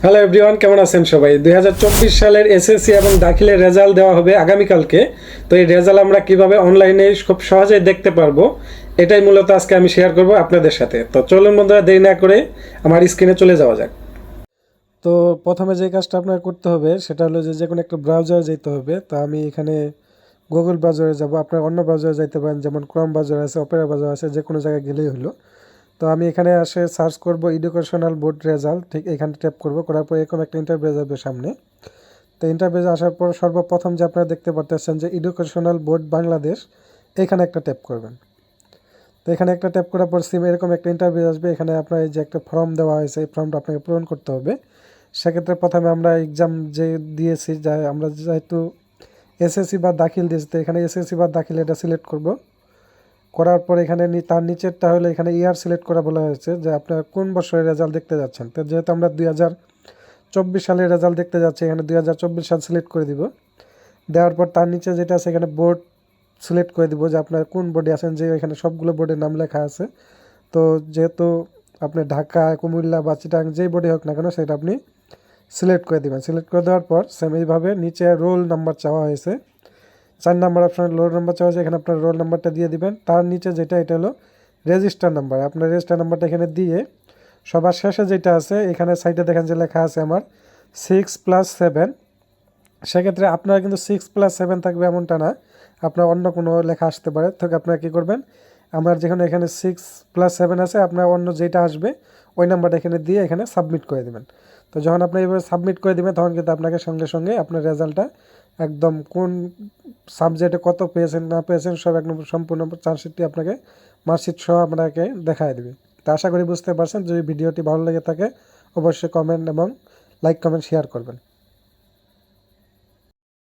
Hello everyone, কেমন আছেন সবাই? 2024 সালের এসএসসি এবং দাখিলের রেজাল্ট দেওয়া হবে আগামীকালকে। তো এই রেজাল্ট আমরা কিভাবে অনলাইনে খুব সহজেই দেখতে পারবো, এটাই মূলত আজকে আমি শেয়ার করব আপনাদের সাথে। তো চলুন বন্ধুরা, দেরি না করে আমার স্ক্রিনে চলে যাওয়া যাক। তো প্রথমে যে কাজটা আপনার করতে হবে সেটা হলো যে কোনো একটা ব্রাউজারে যেতে হবে। তো আমি এখানে গুগল ব্রাউজারে যাব। আপনার অন্য ব্রাউজারে যাইতে পারেন, যেমন ক্রোম ব্রাউজার আছে, অপেরা ব্রাউজার আছে, যে কোনো জায়গায় গেলেই হলো। তো আমি এখানে আসে সার্চ করব এডুকেশনাল বোর্ড রেজাল্ট, ঠিক এখানে ট্যাপ করব। করার পর এরকম একটা ইন্টারভিউ আসবে সামনে। তো ইন্টারভিউ আসার পর সর্বপ্রথম যে আপনারা দেখতে পাচ্ছেন যে এডুকেশনাল বোর্ড বাংলাদেশ, এখানে একটা ট্যাপ করবেন। তো এখানে একটা ট্যাপ করার পর এরকম একটা ইন্টারভিউ আসবে। এখানে আপনার এই যে একটা ফর্ম দেওয়া হয়েছে, এই ফর্মটা আপনাকে পূরণ করতে হবে। সেক্ষেত্রে প্রথমে আমরা এক্সাম যে দিয়েছি, যা আমরা যেহেতু এসএসসি বা দাখিল দিয়েছি, তো এখানে এসএসসি বা দাখিল এটা সিলেক্ট করব। করার পর এখানে তার নিচেরটা হলো এখানে ইয়ার সিলেক্ট করা বলা হয়েছে, যে আপনার কোন বছরের রেজাল্ট দেখতে যাচ্ছেন। তো যেহেতু আমরা 2024 সালের রেজাল্ট দেখতে যাচ্ছি, এখানে 2024 সাল সিলেক্ট করে দিব। দেওয়ার পর তার নিচে যেটা আছে এখানে বোর্ড সিলেক্ট করে দিব, যে আপনার কোন বোর্ডে আছেন, যে এখানে সবগুলো বোর্ডের নাম লেখা আছে। তো যেহেতু আপনি ঢাকা, কুমিল্লা বা চিটাং যেই বোর্ডে হোক না কেন, সেটা আপনি সিলেক্ট করে দেবেন। সিলেক্ট করে দেওয়ার পর সেম এইভাবে নিচে রোল নাম্বার চাওয়া হয়েছে, 4 নাম্বার অপশনে রোল নাম্বার চাওয়া হয়েছে, এখানে আপনার রোল নাম্বারটা দিয়ে দিবেন। তার নিচে যেটা, এটা হলো রেজিস্টার নাম্বার। আপনার রেজিস্টার নাম্বারটা এখানে দিয়ে সবার শেষে যেটা আছে এখানে সাইডে দেখেন যে লেখা আছে আমার 6+7। সেক্ষেত্রে আপনার কিন্তু 6+7 থাকবে এমনটা না, আপনার অন্য কোনো লেখা আসতে পারে। তো আপনারা কী করবেন, আমার যেখানে এখানে 6+7 আছে, আপনার অন্য যেটা আসবে ওই নাম্বারটা এখানে দিয়ে এখানে সাবমিট করে দেবেন। তো যখন আপনি এইভাবে সাবমিট করে দেবেন, তখন কিন্তু আপনাকে সঙ্গে সঙ্গে আপনার রেজাল্টটা একদম কোন সাবজেক্টে কত পেয়েছেন না পেয়েছেন সব একদম সম্পূর্ণ চার্জশিটটি আপনাকে, মার্কশিট সহ আপনাকে দেখায় দেবে। তো আশা করি বুঝতে পারছেন। যদি ভিডিওটি ভালো লেগে থাকে অবশ্যই কমেন্ট এবং লাইক কমেন্ট শেয়ার করবেন।